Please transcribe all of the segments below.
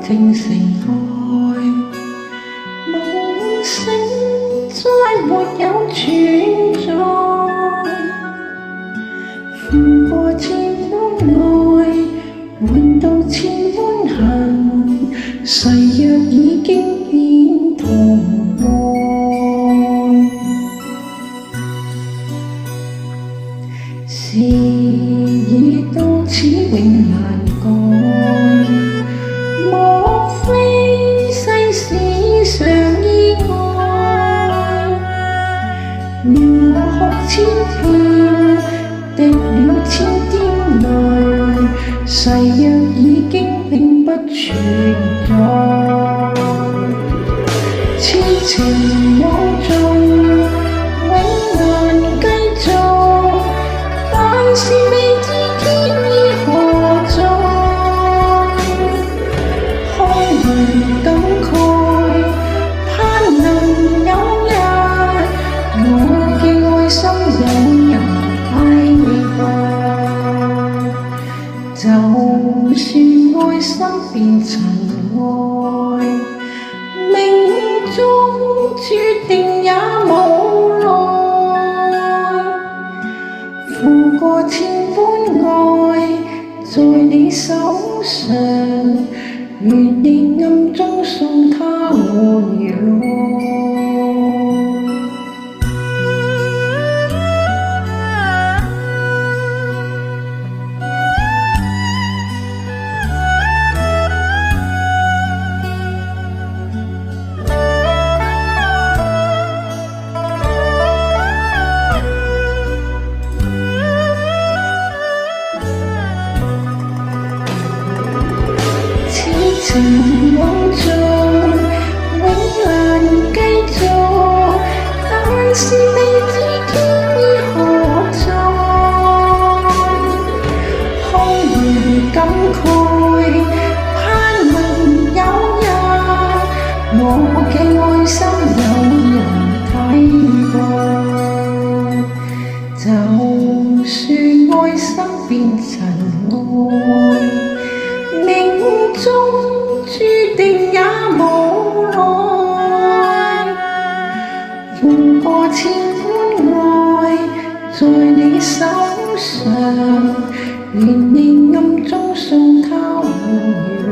聽盛開，夢醒再沒有存在，負過千般愛，換到千般恨，誓約已經變痛愛。事已到此永難改，莫非世事常意外？亂我哭千遍，滴了千滴淚，誓約已經並不存在。痴情枉做，永難繼續，但是未知天意何在，空餘感慨，盼能有日我嘅愛心有人體會，就算愛心變塵埃，命中注定也無奈。負過千般愛，在你手上，願你暗中送他回來。情枉做，永難繼續，但是未知天意何在，空餘感慨，盼能有日我嘅愛心有人體會，就算愛心變塵埃，命中注定也無奈。負過千般愛，在你手上，願你暗中送他回來，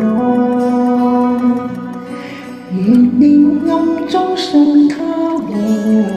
願你暗中送他回來。